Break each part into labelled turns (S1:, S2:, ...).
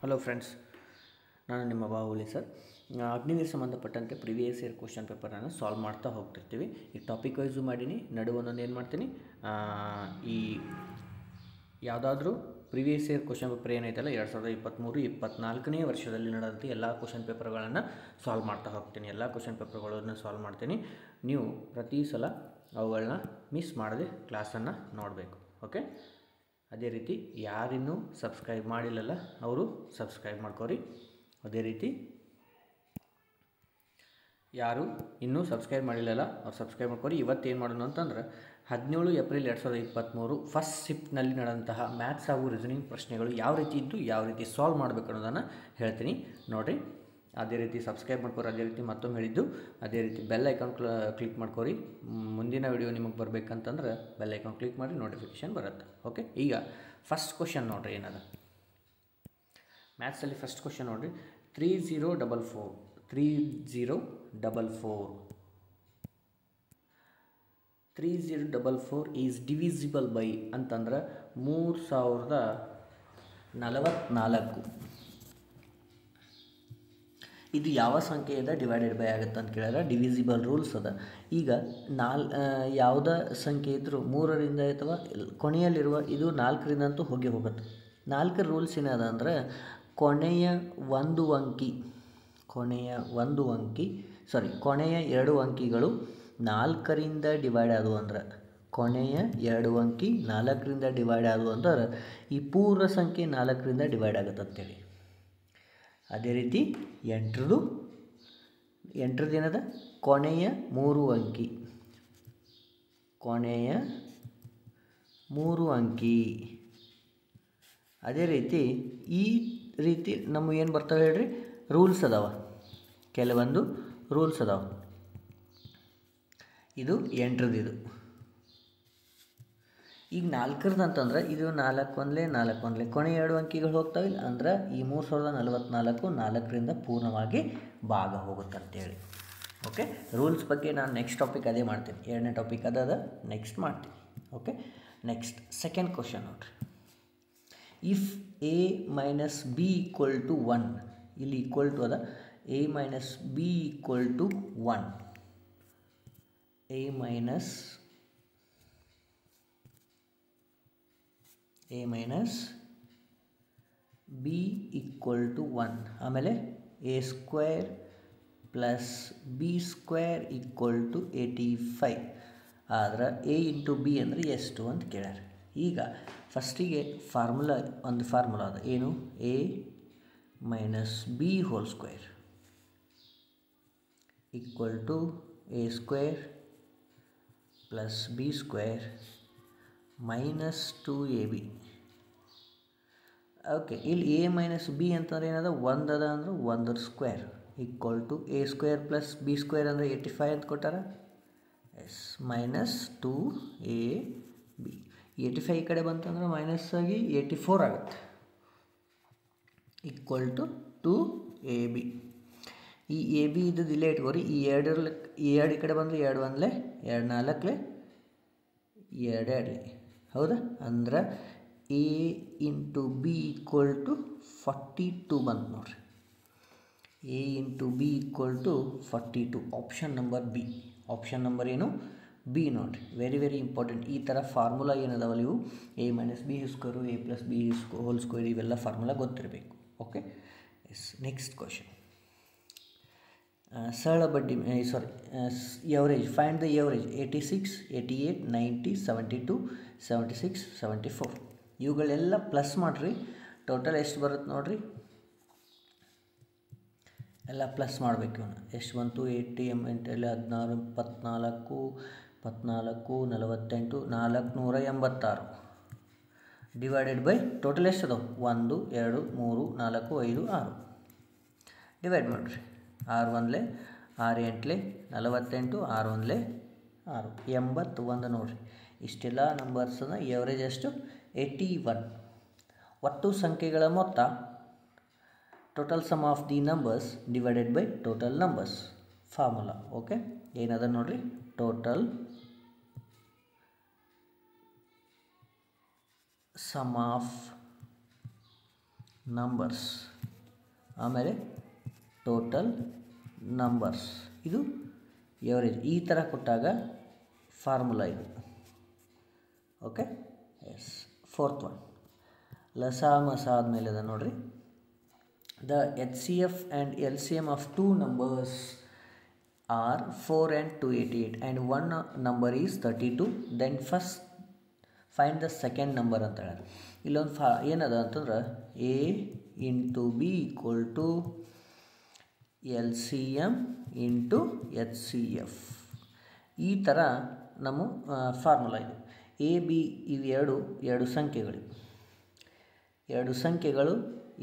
S1: Hello friends, ನಾನು ನಿಮ್ಮ ಬಾಹುಲಿ sir. Agniveer ಸಂಬಂಧಪಟ್ಟಂತೆ ಪ್ರಿವಿಯಸ್ ಇಯರ್ ಕ್ವಶನ್ ಪೇಪರನ್ನು ಸಾಲ್ವ್ ಮಾಡ್ತಾ ಹೋಗ್ತಿರ್ತೀವಿ. ಈ ಟಾಪಿಕ್ ವೈಸು ಮಾಡೀನಿ, ನಡುವೊಂದೊಂದು ಏನು ಮಾಡ್ತೀನಿ, ಈ ಯಾವುದಾದ್ರೂ ಪ್ರಿವಿಯಸ್ ಇಯರ್ ಕ್ವಶನ್ ಪೇಪರ್ ಏನೈತಲ್ಲ 2023-24ನೇ ವರ್ಷದಲ್ಲಿ ನಡೆದಂಥ ಎಲ್ಲ ಕ್ವಶನ್ ಪೇಪರ್ಗಳನ್ನು ಸಾಲ್ವ್ ಮಾಡ್ತಾ ಹೋಗ್ತೀನಿ. ಎಲ್ಲ ಕ್ವಶನ್ ಪೇಪರ್ಗಳನ್ನು ಸಾಲ್ವ್ ಮಾಡ್ತೀನಿ. ನೀವು ಪ್ರತಿ ಸಲ ಅವುಗಳನ್ನ ಮಿಸ್ ಮಾಡದೆ ಕ್ಲಾಸನ್ನು ನೋಡಬೇಕು. ಓಕೆ, ಅದೇ ರೀತಿ ಯಾರಿನ್ನೂ ಸಬ್ಸ್ಕ್ರೈಬ್ ಮಾಡಿಲ್ಲಲ್ಲ ಅವರು ಸಬ್ಸ್ಕ್ರೈಬ್ ಮಾಡ್ಕೋರಿ. ಅದೇ ರೀತಿ ಯಾರು ಇನ್ನೂ ಸಬ್ಸ್ಕ್ರೈಬ್ ಮಾಡಿಲ್ಲಲ್ಲ ಅವ್ರು ಸಬ್ಸ್ಕ್ರೈಬ್ ಮಾಡ್ಕೋರಿ. ಇವತ್ತೇನು ಮಾಡೋಣ ಅಂತಂದ್ರೆ 17 ಏಪ್ರಿಲ್ 2023 ಫಸ್ಟ್ ಶಿಫ್ಟ್ನಲ್ಲಿ ನಡೆದಂತಹ ಮ್ಯಾಥ್ಸ್ ಹಾಗೂ ರೀಸನಿಂಗ್ ಪ್ರಶ್ನೆಗಳು ಯಾವ ರೀತಿ ಇದ್ದು ಯಾವ ರೀತಿ ಸಾಲ್ವ್ ಮಾಡಬೇಕು ಅನ್ನೋದನ್ನು ಹೇಳ್ತೀನಿ ನೋಡಿರಿ. ಅದೇ ರೀತಿ ಸಬ್ಸ್ಕ್ರೈಬ್ ಮಾಡ್ಕೋರಿ. ಅದೇ ರೀತಿ ಮತ್ತೊಮ್ಮೆ ಹೇಳಿದ್ದು, ಅದೇ ರೀತಿ ಬೆಲ್ ಐಕಾನ್ ಕ್ಲಿಕ್ ಮಾಡ್ಕೋರಿ. ಮುಂದಿನ ವಿಡಿಯೋ ನಿಮಗೆ ಬರಬೇಕಂತಂದ್ರೆ ಬೆಲ್ ಐಕಾನ್ ಕ್ಲಿಕ್ ಮಾಡಿ ನೋಟಿಫಿಕೇಷನ್ ಬರುತ್ತೆ. ಓಕೆ, ಈಗ ಫಸ್ಟ್ ಕ್ವಶನ್ ನೋಡಿರಿ ಏನದ ಮ್ಯಾಥ್ಸಲ್ಲಿ. ಫಸ್ಟ್ ಕ್ವಶನ್ ನೋಡಿರಿ, 3044 ಈಸ್ ಡಿವಿಸಿಬಲ್ ಬೈ ಅಂತಂದ್ರೆ 3044. ಇದು ಯಾವ ಸಂಖ್ಯೆಯಿಂದ ಡಿವೈಡೆಡ್ ಬೈ ಆಗುತ್ತೆ ಅಂತ ಕೇಳಿದ್ರೆ ಡಿವಿಸಿಬಲ್ ರೂಲ್ಸ್ ಅದ. ಈಗ ಯಾವುದೇ ಸಂಖ್ಯೆ ಇದ್ದರೂ 3ರಿಂದ ಅಥವಾ ಕೊನೆಯಲ್ಲಿರುವ ಇದು 4ರಿಂದ ಅಂತೂ ಹೋಗುತ್ತೆ. 4ರ ರೂಲ್ಸ್ ಏನದ ಅಂದರೆ ಕೊನೆಯ 2 ಅಂಕಿಗಳು 4ರಿಂದ ಡಿವೈಡ್ ಆದವು ಅಂದ್ರೆ, ಕೊನೆಯ 2 ಅಂಕಿ 4ರಿಂದ ಡಿವೈಡ್ ಆದವು ಅಂದ್ರೆ ಈ ಪೂರ್ಣ ಸಂಖ್ಯೆ 4ರಿಂದ ಡಿವೈಡ್ ಆಗುತ್ತೆ ಅಂತೇಳಿ. ಅದೇ ರೀತಿ ಎಂಟ್ರದ್ದು ಏನದ, ಕೊನೆಯ 3 ಅಂಕಿ. ಅದೇ ರೀತಿ ಈ ರೀತಿ ನಮಗೆ ಏನು ಬರ್ತವೆ ಹೇಳ್ರಿ, ರೂಲ್ಸ್ ಅದಾವ, ಕೆಲವೊಂದು ರೂಲ್ಸ್ ಅದಾವ. ಇದು ಎಂಟ್ರದ್ದು. ಈಗ 4ರದ್ದು ಅಂತಂದ್ರೆ ಇದು 4 ಕೊನೆಯ 2 ಅಂಕಿಗಳು ಹೋಗ್ತಾವಿಲ್ಲ ಅಂದ್ರೆ ಈ 3044 4ರಿಂದ ಪೂರ್ಣವಾಗಿ ಭಾಗ ಹೋಗುತ್ತಂತೇಳಿ. ಓಕೆ, ರೂಲ್ಸ್ ಬಗ್ಗೆ ನಾನು ನೆಕ್ಸ್ಟ್ ಟಾಪಿಕ್ ಅದೇ ಮಾಡ್ತೀನಿ. 2ನೇ ಟಾಪಿಕ್ ಅದ ನೆಕ್ಸ್ಟ್ ಮಾಡ್ತೀನಿ. ಓಕೆ, ನೆಕ್ಸ್ಟ್ ಸೆಕೆಂಡ್ ಕ್ವಶನ್ ನೋಡ್ರಿ. If a minus B equal to 1, ಇಲ್ಲಿ ಈಕ್ವಲ್ ಟು ಅದ, a minus B equal to 1, a minus B equal to 1, ಆಮೇಲೆ a square plus B square equal to 85 ಆದ್ರೆ a into B ಅಂದರೆ ಎಷ್ಟು ಅಂತ ಕೇಳ್ಯಾರ. ಈಗ ಫಸ್ಟಿಗೆ ಒಂದು ಫಾರ್ಮುಲಾ ಅದ, ಏನು, a minus B whole square equal to a square plus B square minus 2ab. Okay, ಇಲ್ಲಿ a ಮೈನಸ್ ಬಿ ಅಂತಂದ್ರೆ ಏನದ, 1 ಅದ ಅಂದ್ರೆ 1ರ square equal to a square plus B square ಅಂದರೆ 85 ಅಂತ ಕೊಟ್ಟಾರ. S, minus 2ab. 85 ಈ ಕಡೆ ಬಂತಂದ್ರೆ ಮೈನಸ್ ಆಗಿ 84 ಆಗುತ್ತೆ, ಈಕ್ವಲ್ ಟು 2ab. ಈ ಎ ಬಿ ಇದ್ದದ್ದು ಇಲ್ಲೇ ಇಟ್ಕೋರಿ. ಈ 2 ಈ ಕಡೆ ಬಂದರೆ 2 1 2 4 2 2, ಹೌದಾ? ಅಂದ್ರೆ a into B equal to 42 ಬಂತು ನೋಡ್ರಿ. a into B equal to 42. Option number B. Option number ಏನು, ಬಿ ನೋಡ್ರಿ. Very very important. ಈ ಥರ ಫಾರ್ಮುಲಾ ಏನದಾವಲ್ಲ ಇವು, a minus B square, a plus B whole square, ಇವೆಲ್ಲ ಫಾರ್ಮುಲಾ ಗೊತ್ತಿರಬೇಕು. Okay, yes. ನೆಕ್ಸ್ಟ್ ಕ್ವಶನ್, ಸರಳ ಬಡ್ಡಿ ಎವರೇಜ್. Find the average 86, 88, 90, 72, 76, 74. ಇವುಗಳೆಲ್ಲ ಪ್ಲಸ್ ಮಾಡಿರಿ, ಟೋಟಲ್ ಎಷ್ಟು ಬರುತ್ತೆ ನೋಡಿರಿ. ಎಲ್ಲ ಪ್ಲಸ್ ಮಾಡಬೇಕು. ಇವನು ಎಷ್ಟು ಬಂತು, 80 16 24 48 486 ಡಿವೈಡೆಡ್ ಬೈ ಟೋಟಲ್ ಎಷ್ಟು ಅದಾವೆ, 1 2 3 4 5 6. ಡಿವೈಡ್ ಮಾಡಿರಿ. 6 1 6 8 48, 6 1 6 81 ನೋಡಿರಿ. ಇಷ್ಟೆಲ್ಲ ನಂಬರ್ಸನ್ನ ಎವರೇಜ್ ಎಷ್ಟು, 81. ಒಟ್ಟು ಸಂಖ್ಯೆಗಳ ಮೊತ್ತ, total sum of the numbers divided by total numbers formula. Okay, ಏನದ ನೋಡಿರಿ, ಟೋಟಲ್ ಸಮ್ ಆಫ್ numbers ಆಮೇಲೆ ಟೋಟಲ್ ನಂಬರ್ಸ್, ಇದು ಎವರೇಜ್. ಈ ಥರ ಕೊಟ್ಟಾಗ ಫಾರ್ಮುಲಾ ಇದು. Okay, yes. ಫೋರ್ತ್ ಒನ್ ಲಸ ಮಸ ಆದಮೇಲೆ ಅದ ನೋಡ್ರಿ. The HCF and LCM of two numbers are 4 and 288 and one number is 32. Then first find the second number ಅಂತ ಹೇಳಿ ಇಲ್ಲೊಂದು ಏನದ ಅಂತಂದ್ರೆ A into B equal to LCM into HCF. ಈ ಥರ ನಮ್ಮ ಫಾರ್ಮುಲಾ ಇದು. A B ಇವು ಎರಡು ಸಂಖ್ಯೆಗಳು.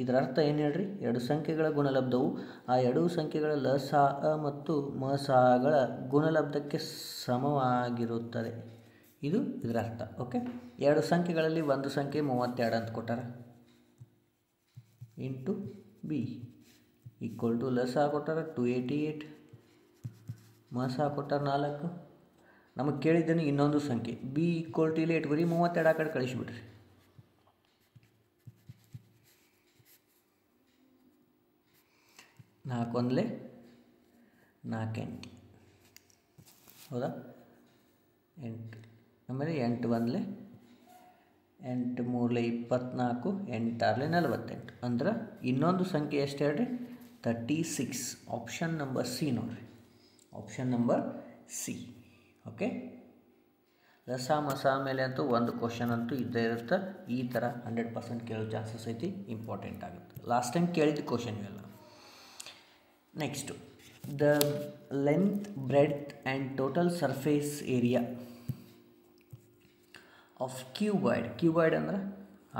S1: ಇದರ ಅರ್ಥ ಏನು ಹೇಳ್ರಿ? ಎರಡು ಸಂಖ್ಯೆಗಳ ಗುಣಲಬ್ಧವು ಆ ಎರಡೂ ಸಂಖ್ಯೆಗಳ ಲಸ ಮತ್ತು ಮಸಗಳ ಗುಣಲಬ್ಧಕ್ಕೆ ಸಮವಾಗಿರುತ್ತದೆ. ಇದು ಇದರ ಅರ್ಥ. ಓಕೆ, ಎರಡು ಸಂಖ್ಯೆಗಳಲ್ಲಿ ಒಂದು ಸಂಖ್ಯೆ 32 ಅಂತ ಕೊಟ್ಟಾರ, ಇಂಟು B ಈಕ್ವಲ್ ಟು ಲಸ ಕೊಟ್ಟಾರ 288, ಮಸ ಕೊಟ್ಟಾರ 4. ನಮಗೆ ಕೇಳಿದ್ದೇನೆ ಇನ್ನೊಂದು ಸಂಖ್ಯೆ B ಈಕ್ವಲ್ ಟು ಇಲ್ಲಿ ಇಟ್ಕೊರಿ 32 ಆ ಕಡೆ ಕಳಿಸಿಬಿಡ್ರಿ. 4 1 4 8, ಹೌದಾ? 8. ಆಮೇಲೆ 8 1 8 3 24, 8 6 48. ಅಂದ್ರೆ ಇನ್ನೊಂದು ಸಂಖ್ಯೆ ಎಷ್ಟು ಹೇಳ್ರಿ? 36. ಆಪ್ಷನ್ ನಂಬರ್ ಸಿ ನೋಡ್ರಿ, ಆಪ್ಷನ್ ನಂಬರ್ ಸಿ. ಓಕೆ, ಲಸ ಮಸ ಮೇಲೆ ಅಂತೂ ಒಂದು ಕ್ವಶನ್ ಅಂತೂ ಇದ್ದೇ ಇರುತ್ತೆ. ಈ ಥರ 100% ಕೇಳೋ ಚಾನ್ಸಸ್ ಐತಿ, ಇಂಪಾರ್ಟೆಂಟ್ ಆಗುತ್ತೆ. ಲಾಸ್ಟ್ ಟೈಮ್ ಕೇಳಿದ ಕ್ವಶನ್ ಇವೆಲ್ಲ. Next, the length, breadth and total surface area of cuboid ಅಂದ್ರೆ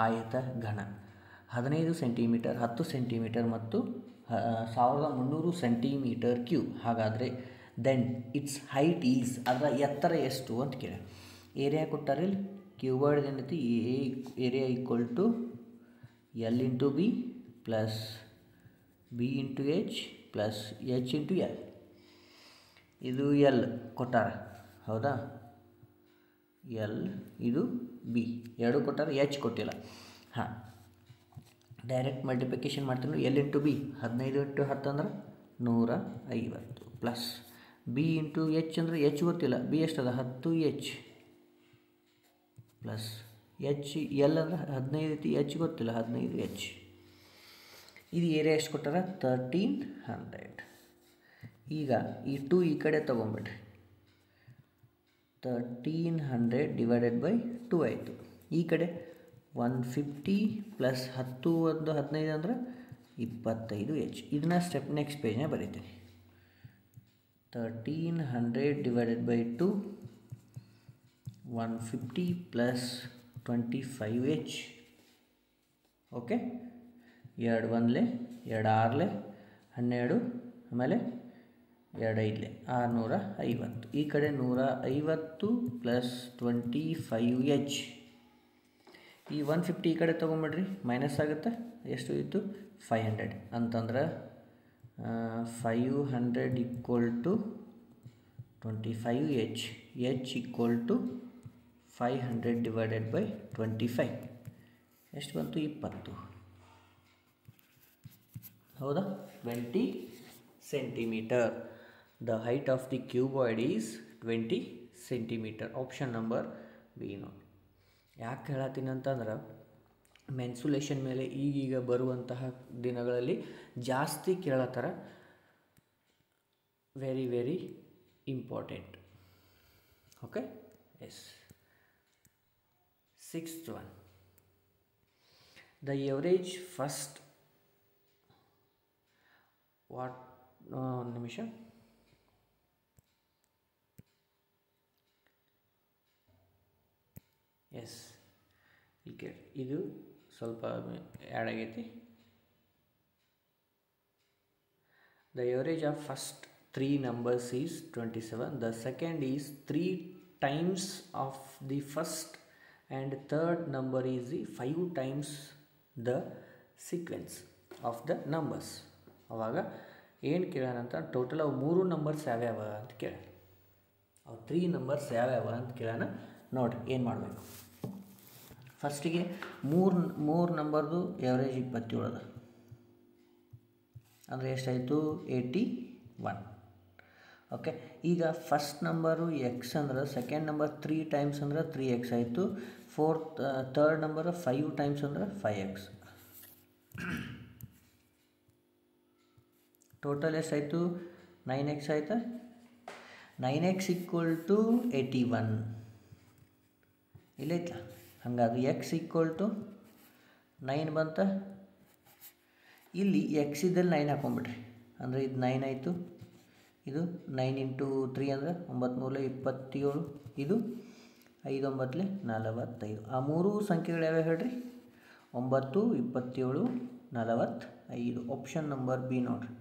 S1: ಆಯತ ಘನ 15 ಸೆಂಟಿಮೀಟರ್, 10 ಸೆಂಟಿಮೀಟರ್ ಮತ್ತು 1300 ಸೆಂಟಿಮೀಟರ್ ಕ್ಯೂಬ್. ಹಾಗಾದರೆ ದೆನ್ ಇಟ್ಸ್ ಹೈಟ್ ಈಸ್, ಅದರ ಎತ್ತರ ಎಷ್ಟು ಅಂತ ಕೇಳಿ. ಏರಿಯಾ ಕೊಟ್ಟಾರೆ ಇಲ್ಲಿ. ಕ್ಯೂಬಾಯ್ಡ್ ಏನೈತಿ? Area equal to L into B plus B into H plus H into L. ಇದು L ಕೊಟ್ಟಾರ, ಹೌದಾ? L, ಇದು B, ಎರಡು ಕೊಟ್ಟಾರ, H ಕೊಟ್ಟಿಲ್ಲ. ಹಾಂ, ಡೈರೆಕ್ಟ್ ಮಲ್ಟಿಪ್ಲಿಕೇಶನ್ ಮಾಡ್ತೀನಿ. L ಇಂಟು B 15 ಇಂಟು 10 ಅಂದ್ರೆ 150 ಪ್ಲಸ್ B ಇಂಟು H ಅಂದರೆ H ಗೊತ್ತಿಲ್ಲ, B ಎಷ್ಟದ? 10H plus H, L ಅಂದ್ರೆ 15 ಐತಿ, H ಗೊತ್ತಿಲ್ಲ, 15H. ಇದು ಏರಿಯಾ ಎಷ್ಟು ಕೊಟ್ಟಾರ? 1300. ಈಗ ಈ 2 ಈ ಕಡೆ ತೊಗೊಂಬಿಡ್ರಿ. 1300 ಡಿವೈಡೆಡ್ ಬೈ 2 ಆಯಿತು. ಈ ಕಡೆ 150 ಪ್ಲಸ್ 10 1 15 ಅಂದ್ರೆ 25H. ಇದನ್ನ ನೆಕ್ಸ್ಟ್ ಪೇಜ್ನ ಬರೀತೀನಿ. 1300 divided by 2, 150 plus 25H. Okay, 2 1 2 6 12, ಆಮೇಲೆ 2 5 650. ಈ ಕಡೆ 150 ಪ್ಲಸ್ 25H. ಈ 150 ಈ ಕಡೆ ತೊಗೊಂಬಿಡ್ರಿ, ಮೈನಸ್ ಆಗುತ್ತೆ. ಎಷ್ಟು ಇತ್ತು? 500 ಅಂತಂದ್ರೆ 500 equal to 25H. H equal to 500 divided by 25 ಎಷ್ಟು ಬಂತು? 20, ಹೌದಾ? 20 centimetre. The height of the cuboid is 20 centimetre. Option number B ನೋಡಿ. ಯಾಕೆ ಹೇಳತ್ತೀನಿ ಅಂತಂದ್ರೆ ಮೆನ್ಸುಲೇಷನ್ ಮೇಲೆ ಈಗೀಗ ಬರುವಂತಹ ದಿನಗಳಲ್ಲಿ ಜಾಸ್ತಿ ಕೇಳತ್ತಾರ. Very very important. Okay, yes. 6th one, the average first ಒಂದು ನಿಮಿಷ. ಎಸ್, ಇಲ್ಲಿ ಕೇಳಿ, ಇದು ಸ್ವಲ್ಪ ಆ್ಯಡ್ ಆಗೈತಿ. The average of first 3 numbers is 27. The second is 3 times of the first and third number is the 5 times the sequence of the numbers. ಅವಾಗ ಏನು ಕೇಳೋಣಂತ total ಅವು 3 ನಂಬರ್ಸ್ ಯಾವ್ಯಾವ ಅಂತ ಕೇಳ. ಅವು 3 ನಂಬರ್ಸ್ ಯಾವ್ಯಾವ ಅಂತ ಕೇಳೋಣ. ನೋಡಿರಿ ಏನು ಮಾಡಬೇಕು. ಫಸ್ಟಿಗೆ ಮೂರು ನಂಬರ್ದು ಎವರೇಜ್ 27 ಅದ. ಅಂದರೆ ಎಷ್ಟಾಯಿತು 81. ಓಕೆ, ಈಗ ಫಸ್ಟ್ ನಂಬರು ಎಕ್ಸ್ ಅಂದ್ರೆ ಸೆಕೆಂಡ್ ನಂಬರ್ 3 ಟೈಮ್ಸ್ ಅಂದ್ರೆ 3x ಆಯಿತು. ಥರ್ಡ್ ನಂಬರು 5 ಟೈಮ್ಸ್ ಅಂದ್ರೆ 5x. ಟೋಟಲ್ ಎಷ್ಟಾಯಿತು 9x ಆಯಿತಾ. 9x equal to 81 ಇಲ್ಲೈತ. ಹಾಗಾದ್ರೆ ಎಕ್ಸ್ ಈಕ್ವಲ್ ಟು 9 ಬಂತ. ಇಲ್ಲಿ ಎಕ್ಸ್ ಇದ್ದಲ್ಲಿ 9 ಹಾಕೊಂಡ್ಬಿಟ್ರಿ ಅಂದರೆ ಇದು 9 ಆಯಿತು. ಇದು 9 ಇಂಟು 3 ಅಂದರೆ 9 ಮೂಲೆ 27. ಇದು 5 9 45. ಆ ಮೂರು ಸಂಖ್ಯೆಗಳು ಯಾವ್ಯಾವ ಹೇಳ್ರಿ? 9 27 45. ಆಪ್ಷನ್ ನಂಬರ್ ಬಿ ನೋಡ್ರಿ.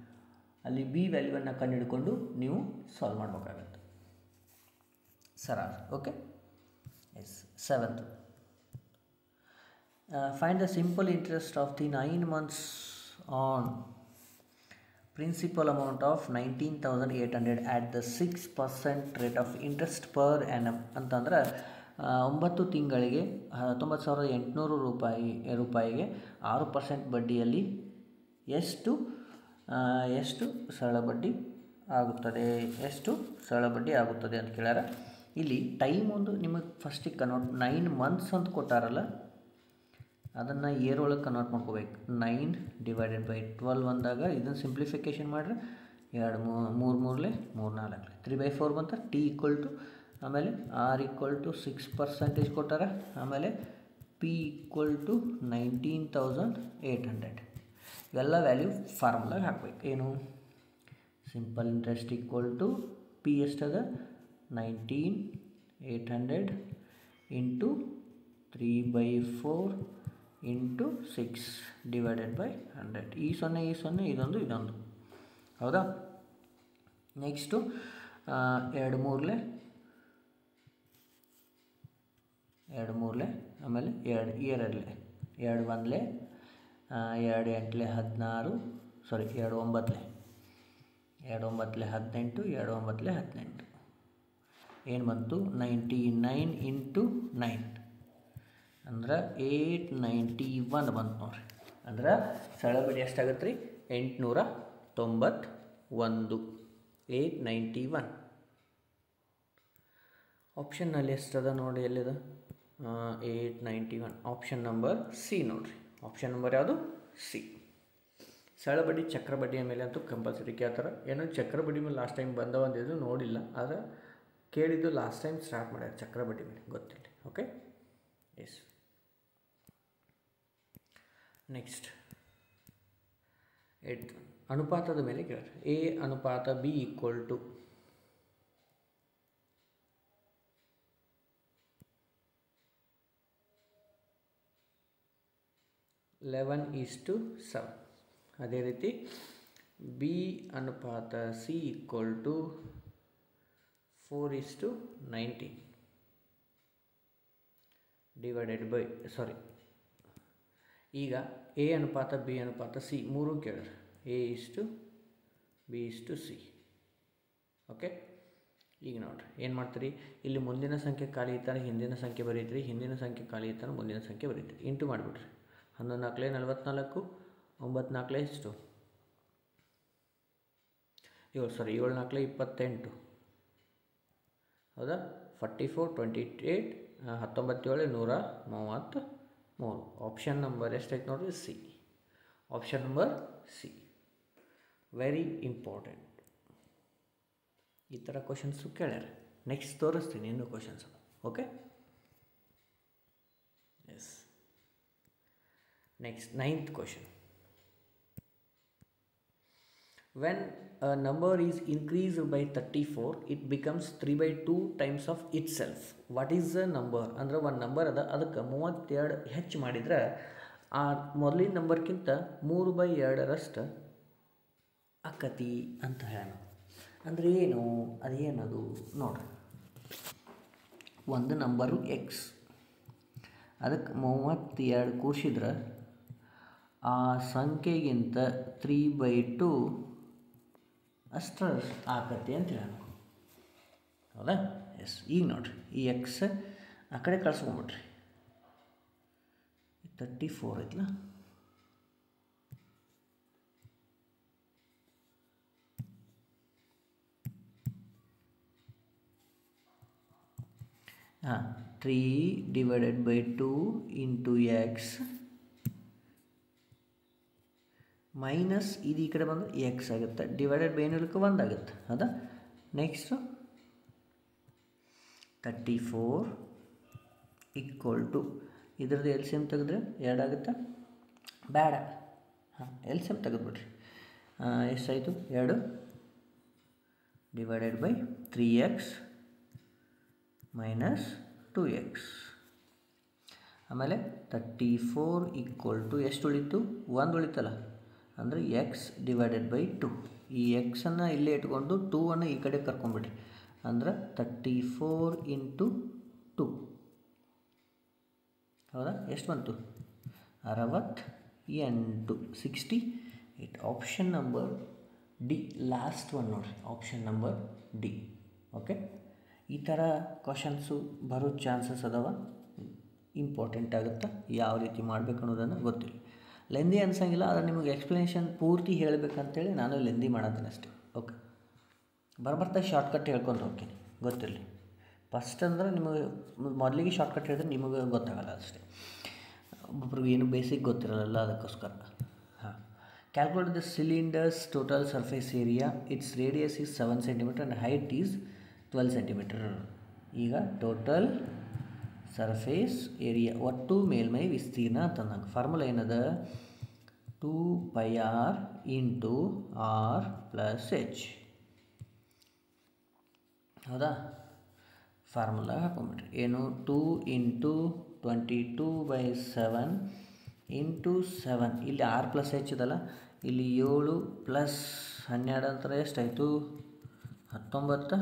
S1: ಅಲ್ಲಿ ಬಿ ವ್ಯಾಲ್ಯೂವನ್ನು ಕಂಡುಹಿಡ್ಕೊಂಡು ನೀವು ಸಾಲ್ವ್ ಮಾಡಬೇಕಾಗತ್ತೆ ಸರ. Okay, yes. 7th, find the simple interest of the 9 months on principal amount of 19,800 at the 6% rate of interest per annum ಅಂತಂದ್ರೆ 9 ತಿಂಗಳಿಗೆ 19,800 ರೂಪಾಯಿಗೆ 6% ಬಡ್ಡಿಯಲ್ಲಿ ಎಷ್ಟು ಸರಳ ಬಡ್ಡಿ ಆಗುತ್ತದೆ, ಎಷ್ಟು ಸರಳ ಬಡ್ಡಿ ಆಗುತ್ತದೆ ಅಂತ ಕೇಳ್ಯಾರ. ಇಲ್ಲಿ ಟೈಮ್ ಒಂದು ನಿಮಗೆ ಫಸ್ಟಿಗೆ ಕನ್ವರ್ಟ್ 9 months ಅಂತ ಕೊಟ್ಟಾರಲ್ಲ, ಅದನ್ನು ಇಯರ್ ಒಳಗೆ ಕನ್ವರ್ಟ್ ಮಾಡ್ಕೋಬೇಕು. 9 ಡಿವೈಡೆಡ್ ಬೈ 12 ಅಂದಾಗ ಇದನ್ನು ಸಿಂಪ್ಲಿಫಿಕೇಷನ್ ಮಾಡಿದ್ರೆ 2 3 3 4 3/4 ಬಂತ. ಟಿ ಈಕ್ವಲ್ ಟು ಆಮೇಲೆ ಆರ್ ಈಕ್ವಲ್ ಟು 6% ಕೊಟ್ಟಾರ. ಆಮೇಲೆ ಪಿ ಈಕ್ವಲ್ ಟು 19,800. ಇವೆಲ್ಲ ವ್ಯಾಲ್ಯೂ ಫಾರ್ಮುಲಾಗ ಹಾಕ್ಬೇಕು. ಏನು? Simple interest equal to P ಎಷ್ಟದ 19,800 ಇಂಟು 3/4 ಇಂಟು 6 ಡಿವೈಡೆಡ್ ಬೈ 100. ಈ 0 ಇದೊಂದು ಹೌದಾ. ನೆಕ್ಸ್ಟು 2 3 ಆಮೇಲೆ 2 2 1 2 8 16 ಸಾರಿ 2 9 18 2 9 18 ಏನು ಬಂತು 99 ಇಂಟು 9 ಅಂದ್ರೆ 891 ಬಂತು ನೋಡ್ರಿ. ಅಂದ್ರೆ ಸರಳ ಬಡ್ಡಿ ಎಷ್ಟಾಗತ್ತೆ ರೀ? 891. 891 ಆಪ್ಷನ್ನಲ್ಲಿ ಎಷ್ಟದ ನೋಡಿ, ಎಲ್ಲಿದೆ 891. ಆಪ್ಷನ್ ನಂಬರ್ ಸಿ ನೋಡ್ರಿ. ಆಪ್ಷನ್ ನಂಬರ್ ಯಾವುದು? ಸಿ. ಸರಳ ಬಡ್ಡಿ ಚಕ್ರ ಬಡ್ಡಿಯ ಮೇಲೆ ಅಂತೂ ಕಂಪಲ್ಸರಿ ಕೇಳ್ತಾರೆ. ಏನೋ ಚಕ್ರ ಬಡ್ಡಿ ಮೇಲೆ ಲಾಸ್ಟ್ ಟೈಮ್ ಬಂದವಂದಿದ್ದು ನೋಡಿಲ್ಲ, ಆದರೆ ಕೇಳಿದ್ದು ಲಾಸ್ಟ್ ಟೈಮ್ ಸ್ಟಾರ್ಟ್ ಮಾಡ್ಯಾರ ಚಕ್ರ ಬಡ್ಡಿ ಮೇಲೆ, ಗೊತ್ತಿಲ್ಲ. Okay, yes. ನೆಕ್ಸ್ಟ್ 8th, ಅನುಪಾತದ ಮೇಲೆ ಕೇಳ್ತಾರೆ. ಎ ಅನುಪಾತ ಬಿ ಈಕ್ವಲ್ ಟು 11:7. ಅದೇ ರೀತಿ ಬಿ ಅನುಪಾತ C equal to 4:19 divided by ಈಗ ಎ ಅನುಪಾತ ಬಿ ಅನುಪಾತ ಸಿ ಮೂರು ಕೇಳ್ರಿ. A:B:C. ಓಕೆ, ಈಗ ನೋಡ್ರಿ ಏನು ಮಾಡ್ತೀರಿ, ಇಲ್ಲಿ ಮುಂದಿನ ಸಂಖ್ಯೆ ಖಾಲಿ ಇರ್ತಾನೆ ಹಿಂದಿನ ಸಂಖ್ಯೆ ಬರೀತೀರಿ, ಹಿಂದಿನ ಸಂಖ್ಯೆ ಖಾಲಿ ಇರ್ತಾನೆ ಮುಂದಿನ ಸಂಖ್ಯೆ ಬರೀತೀರಿ. ಇಂಟು ಮಾಡಿಬಿಟ್ರಿ. 11 4 44, 9 4 ಎಷ್ಟು 7 4 28 ಹೌದಾ. 44 28 19 133. ಆಪ್ಷನ್ ನಂಬರ್ ಎಷ್ಟೈತೆ ನೋಡಿರಿ? C. Option number C. Very important. ಈ ಥರ ಕ್ವಶನ್ಸು ಕೇಳ್ಯಾರ. ನೆಕ್ಸ್ಟ್ ತೋರಿಸ್ತೀನಿ ಇನ್ನೂ questions. Okay, yes. Next 9th question. When a number is increased by 34, it becomes 3/2 times of itself. What is the number? ಅಂದರೆ ಒಂದು number ಅದ, ಅದಕ್ಕೆ 32 ಹೆಚ್ಚು ಮಾಡಿದ್ರೆ ಆ ಮೊದಲಿನ ನಂಬರ್ಗಿಂತ 3/2 ಆಕತಿ ಅಂತ ಹೇಳೋಣ. ಅಂದರೆ ಏನು, ಅದೇನದು ನೋಡ್ರಿ. ಒಂದು ನಂಬರು ಎಕ್ಸ್, ಅದಕ್ಕೆ 32 ಕೂಡಿಸಿದ್ರೆ ಆ ಸಂಖ್ಯೆಗಿಂತ 3/2 ಅಷ್ಟರ ಆಕತಿ ಅಂತ ಹೇಳೋಣ. ಹೌದಾ. ಎಸ್. ಈಗ ನೋಡ್ರಿ, ಈ ಎಕ್ಸ್ ಆ ಕಡೆ ಕಳ್ಸ್ಕೊಂಬಿಟ್ರಿ. 34 ಐತಲ್ಲ, ಹಾಂ 3 divided by 2 into X minus ಇದು ಈ ಕಡೆ ಬಂದರೆ ಎಕ್ಸ್ ಆಗುತ್ತೆ ಡಿವೈಡೆಡ್ ಬೈ ಏನಿಲ್ಲಕ್ಕೆ 1 ಆಗುತ್ತೆ ಹೌದಾ. ನೆಕ್ಸ್ಟು 34 ಈಕ್ವಲ್ ಟು ಇದ್ರದ್ದು ಎಲ್ ಸಿ ಎಮ್ ತೆಗೆದ್ರೆ 2 ಆಗುತ್ತೆ ಬೇಡ. ಹಾಂ ಎಲ್ ಸಿ ಎಮ್ ತೆಗೆದುಬಿಡ್ರಿ. ಎಷ್ಟಾಯಿತು 2 divided by 3x minus 2x. ಆಮೇಲೆ 34 ಈಕ್ವಲ್ ಟು ಎಷ್ಟು ಉಳಿತು 1 ಉಳಿತಲ್ಲ ಅಂದರೆ ಎಕ್ಸ್ ಡಿವೈಡೆಡ್ ಬೈ 2. ಈ ಎಕ್ಸನ್ನು ಇಲ್ಲೇ ಇಟ್ಕೊಂಡು 2 ಈ ಕಡೆ ಕರ್ಕೊಂಬಿಡ್ರಿ ಅಂದ್ರೆ 34 ಇಂಟು 2 ಹೌದಾ. ಎಷ್ಟು ಬಂತು 68 68. Option number D last one ನೋಡಿರಿ, ಆಪ್ಷನ್ ನಂಬರ್ ಡಿ. ಓಕೆ, ಈ ಥರ ಕ್ವಶನ್ಸು ಬರೋ ಚಾನ್ಸಸ್ ಅದಾವ, ಇಂಪಾರ್ಟೆಂಟ್ ಆಗುತ್ತೆ. ಯಾವ ರೀತಿ ಮಾಡಬೇಕು ಅನ್ನೋದನ್ನು ಗೊತ್ತಿಲ್ಲ. ಲೆಂದಿ ಅನ್ಸಂಗಿಲ್ಲ, ಆದರೆ ನಿಮಗೆ ಎಕ್ಸ್ಪ್ಲನೇಷನ್ ಪೂರ್ತಿ ಹೇಳಬೇಕಂತೇಳಿ ನಾನು ಲೆಂದಿ ಮಾಡೋದನ್ನ ಅಷ್ಟೇ. ಓಕೆ, ಬರ್ತಾ ಶಾರ್ಟ್ಕಟ್ ಹೇಳ್ಕೊಂಡು ಹೋಗ್ತೀನಿ, ಗೊತ್ತಿರಲಿ. ಫಸ್ಟ್ ಅಂದ್ರೆ ನಿಮಗೆ ಮೊದಲಿಗೆ ಶಾರ್ಟ್ಕಟ್ ಹೇಳಿದ್ರೆ ನಿಮಗೆ ಗೊತ್ತಾಗಲ್ಲ ಅಷ್ಟೇ. ಒಬ್ಬೊಬ್ರಿಗೆ ಏನು ಬೇಸಿಕ್ ಗೊತ್ತಿರಲ್ಲ, ಅದಕ್ಕೋಸ್ಕರ. ಹಾಂ, calculate the cylinder's total surface area, its radius is 7 centimetre and height is 12 centimetre. ಈಗ ಟೋಟಲ್ ಸರ್ಫೇಸ್ ಏರಿಯಾ ಒಟ್ಟು ಮೇಲ್ಮೈ ವಿಸ್ತೀರ್ಣ ಅಂತಂದಂಗೆ ಫಾರ್ಮುಲಾ ಏನದ 2πr into R plus H. ಹೌದಾ, ಫಾರ್ಮುಲಾ ಹಾಕೊಂಬಿಟ್ರಿ. ಏನು 2 ಇಂಟು 22/7 ಇಂಟು 7. ಇಲ್ಲಿ ಆರ್ ಪ್ಲಸ್ ಎಚ್ ಇದಲ್ಲ, ಇಲ್ಲಿ 7 ಪ್ಲಸ್ 12 ಅಂತಾರೆ ಎಷ್ಟಾಯಿತು 19.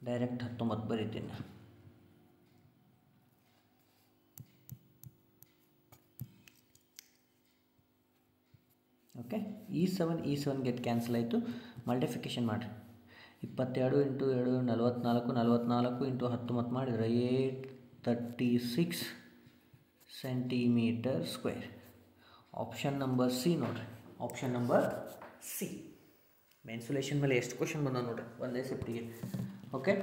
S1: ಡೈರೆಕ್ಟ್ 19 ಬರೀತೀನಿ. ಓಕೆ, ಈ 7 ಗೆಟ್ ಕ್ಯಾನ್ಸಲ್ ಆಯಿತು. ಮಲ್ಟಿಫಿಕೇಷನ್ ಮಾಡಿರಿ. 22 ಇಂಟು 2 44, 44 ಇಂಟು 19 ಮಾಡಿದರೆ 836 centimetre square. Option number C ನೋಡಿರಿ, ಆಪ್ಷನ್ ನಂಬರ್ ಸಿ. ಮೆನ್ಸುಲೇಷನ್ ಮೇಲೆ ಎಷ್ಟು ಕ್ವಶನ್ ಬಂದ ನೋಡಿರಿ ಒಂದೇ ಸೆಪ್ಟಿಗೆ. ಓಕೆ,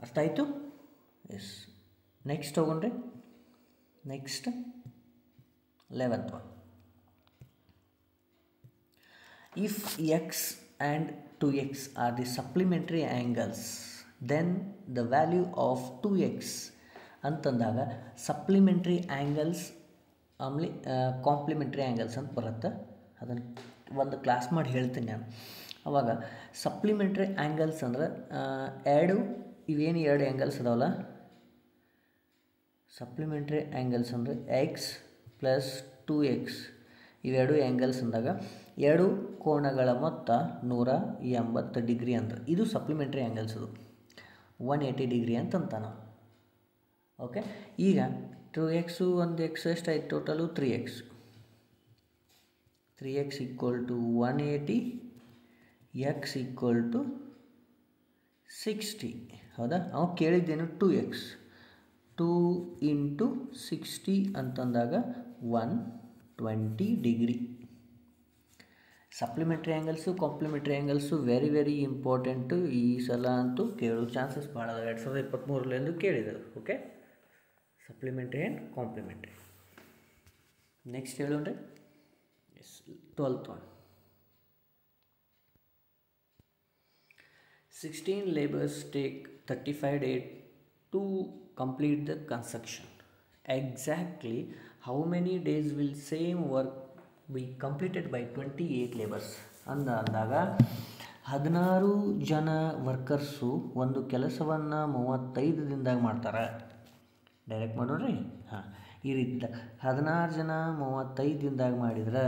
S1: ಅರ್ಥ ಆಯಿತು. ಎಸ್, ನೆಕ್ಸ್ಟ್ ಹೋಗೋಣ್ರಿ. Next 11th one. If x and 2x are the supplementary angles, then the value of 2x ಅಂತಂದಾಗ ಸಪ್ಲಿಮೆಂಟ್ರಿ ಆ್ಯಂಗಲ್ಸ್ ಆಮೇಲೆ ಕಾಂಪ್ಲಿಮೆಂಟ್ರಿ ಆ್ಯಂಗಲ್ಸ್ ಅಂತ ಬರುತ್ತೆ. ಅದನ್ನು ಒಂದು ಕ್ಲಾಸ್ ಮಾಡಿ ಹೇಳ್ತೀನಿ ನಾನು. ಆವಾಗ ಸಪ್ಲಿಮೆಂಟ್ರಿ ಆ್ಯಂಗಲ್ಸ್ ಅಂದ್ರೆ ಇವೇನು 2 ಆ್ಯಂಗಲ್ಸ್ ಅದಾವಲ್ಲ, ಸಪ್ಲಿಮೆಂಟ್ರಿ ಆ್ಯಂಗಲ್ಸ್ ಅಂದರೆ ಎಕ್ಸ್ ಪ್ಲಸ್ 2x. ಇವೆರಡು ಆ್ಯಂಗಲ್ಸ್ ಅಂದಾಗ 2 ಕೋನಗಳ ಮೊತ್ತ 180 ಡಿಗ್ರಿ ಅಂತ. ಇದು ಸಪ್ಲಿಮೆಂಟ್ರಿ ಆ್ಯಂಗಲ್ಸ್, ಅದು 180 ಡಿಗ್ರಿ ಅಂತಂತಾನ. ಓಕೆ, ಈಗ 2x 1x ಎಷ್ಟಾಯ್ತು total 3x. 3x equal to 180, X equal to 60. ಹೌದಾ, ನಾವು ಕೇಳಿದ್ದೇನು 2x. 2 ಇಂಟು 60 ಅಂತಂದಾಗ 120 degree. Supplementary angles complementary angles very important. ಈ ಸಲ ಅಂತೂ ಕೇಳೋ ಚಾನ್ಸಸ್ ಭಾಳ ಅದ. 2023 ಕೇಳಿದರು. Okay, supplementary and complementary. Next ಹೇಳೋಣ್ರಿ. Yes, 12th one. 16 laborers take 35 days to complete the construction. Exactly how many days will same work be completed by 28 laborers? ಅಂದಾಗ 16 ಜನ ವರ್ಕರ್ಸು ಒಂದು ಕೆಲಸವನ್ನು 35 ದಿನದಾಗ ಮಾಡ್ತಾರೆ. ಡೈರೆಕ್ಟ್ ಮಾಡೋಣ್ರಿ. ಹಾಂ, ಈ ರೀತಿ 16 ಜನ 35 ದಿನದಾಗ ಮಾಡಿದ್ರೆ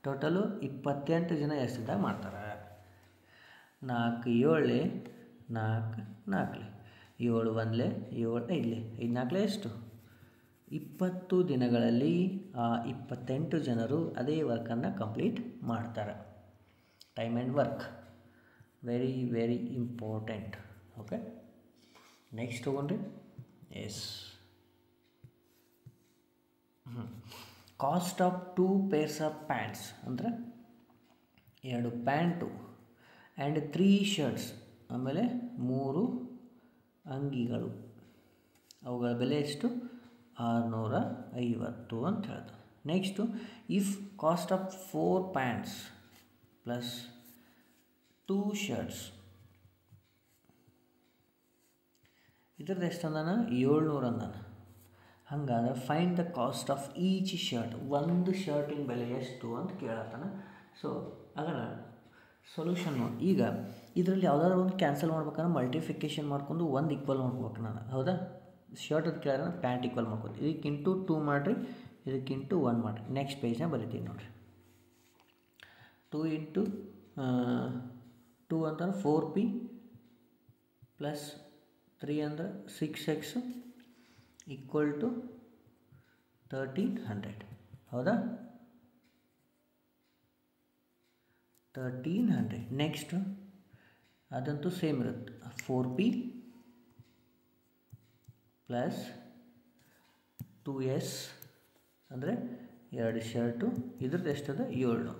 S1: ಟೋಟಲು 28 ಜನ ಎಷ್ಟು ದಿನದಾಗ ಮಾಡ್ತಾರೆ. 4 7 4 4 7 1 7 5 5 4 ಎಷ್ಟು 20 ದಿನಗಳಲ್ಲಿ ಆ 28 ಜನರು ಅದೇ ವರ್ಕನ್ನು ಕಂಪ್ಲೀಟ್ ಮಾಡ್ತಾರೆ. Time and work very important. Okay, next ಹೋಗೋಣ್ರಿ. Yes, cost of 2 pairs of pants ಅಂದರೆ 2 ಪ್ಯಾಂಟು ಆ್ಯಂಡ್ 3 ಶರ್ಟ್ಸ್ ಆಮೇಲೆ 3 ಅಂಗಿಗಳು, ಅವುಗಳ ಬೆಲೆ ಎಷ್ಟು? 650 ಅಂತ ಹೇಳ್ತಾರೆ. Next if cost of 4 pants plus 2 shirts, ಇದ್ರದ್ದು ಎಷ್ಟು ಅಂದಾನ? 700 ಅಂದಾನ. ಹಂಗಾದ್ರೆ find the cost of each shirt, ಒಂದು ಶರ್ಟಿನ ಬೆಲೆ ಎಷ್ಟು ಅಂತ ಕೇಳತ್ತಾನ. ಸೊ ಅದರ ಸೊಲ್ಯೂಷನ್ ನೋಡಿ. ಈಗ ಇದರಲ್ಲಿ ಯಾವುದಾದ್ರು ಒಂದು ಕ್ಯಾನ್ಸಲ್ ಮಾಡ್ಬೇಕಂದ್ರೆ ಮಲ್ಟಿಫಿಕೇಷನ್ ಮಾಡ್ಕೊಂಡು ಒಂದು ಈಕ್ವಲ್ ಮಾಡ್ಬೇಕು ನಾನು, ಹೌದಾ? ಶರ್ಟ್ ಅದು ಕೇಳಿದ್ರೆ ಪ್ಯಾಂಟ್ ಈಕ್ವಲ್ ಮಾಡ್ಕೊತೀವಿ. ಇದಕ್ಕೆ ಇಂಟು 2 ಮಾಡಿರಿ, ಇದಕ್ಕೆ ಇಂಟು 1 ಮಾಡಿರಿ. ನೆಕ್ಸ್ಟ್ ಪೇಜ್ನ ಬರಿತೀವಿ ನೋಡಿರಿ. 2 ಇಂಟು 2 ಅಂತಂದ್ರೆ 4p ಪ್ಲಸ್ 3 ಅಂದರೆ 6x ಈಕ್ವಲ್ ಟು 1300, ಹೌದಾ? 1300. ನೆಕ್ಸ್ಟು ಅದಂತೂ ಸೇಮ್ ಇರುತ್ತೆ. 4p ಪ್ಲಸ್ 2s ಅಂದರೆ 2 ಶರ್ಟು, ಇದ್ರದ್ದು ಎಷ್ಟದ? 700.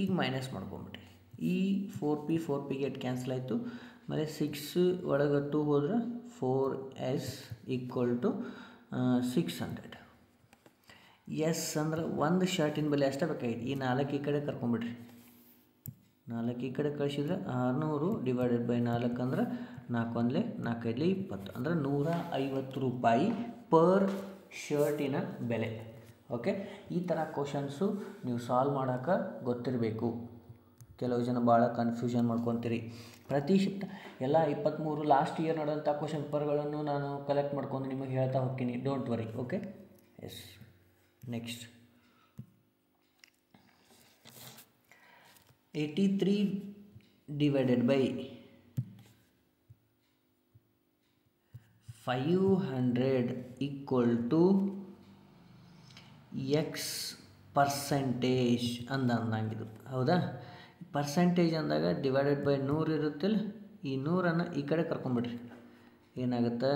S1: ಈಗ ಮೈನಸ್ ಮಾಡ್ಕೊಂಬಿಟ್ರಿ. ಈ 4pಗೆ ಎಷ್ಟು ಕ್ಯಾನ್ಸಲ್ ಆಯಿತು. ಆಮೇಲೆ 6 ಒಳಗೆ 2 ಹೋದ್ರೆ 4s ಈಕ್ವಲ್ ಟು 600. ಎಸ್ ಅಂದ್ರೆ ಒಂದು ಶರ್ಟಿನ ಬೆಲೆ ಅಷ್ಟೇ ಬೇಕಾಗಿತ್ತು. ಈ 4 ಈ ಕಡೆ ಕರ್ಕೊಂಬಿಡ್ರಿ. 4 ಈ ಕಡೆ ಕಳಿಸಿದ್ರೆ 600 ಡಿವೈಡೆಡ್ ಬೈ 4 ಅಂದ್ರೆ 4 1 4 5 20 ಅಂದರೆ 150 ರೂಪಾಯಿ ಪರ್ ಶರ್ಟಿನ ಬೆಲೆ. ಓಕೆ, ಈ ಥರ ಕ್ವಶನ್ಸು ನೀವು ಸಾಲ್ವ್ ಮಾಡೋಕೆ ಗೊತ್ತಿರಬೇಕು. ಕೆಲವು ಜನ ಭಾಳ ಕನ್ಫ್ಯೂಷನ್ ಮಾಡ್ಕೊತೀರಿ. ಪ್ರತಿಶತ ಎಲ್ಲ 23 ಲಾಸ್ಟ್ ಇಯರ್ ನಡೆದಂಥ ಕ್ವಶನ್ ಪೇಪರ್ಗಳನ್ನು ನಾನು ಕಲೆಕ್ಟ್ ಮಾಡ್ಕೊಂಡು ನಿಮಗೆ ಹೇಳ್ತಾ ಹೋಗ್ತೀನಿ. Don't worry. Okay, yes. Next 83 divided by 500 equal to X percentage ಅಂದಂಗಿದು, ಹೌದಾ? ಪರ್ಸೆಂಟೇಜ್ ಅಂದಾಗ ಡಿವೈಡೆಡ್ ಬೈ 100 ಇರುತ್ತಿಲ್ಲ, ಈ 100ಅನ್ನು ಈ ಕಡೆ ಕರ್ಕೊಂಬಿಡ್ರಿ. ಏನಾಗುತ್ತೆ?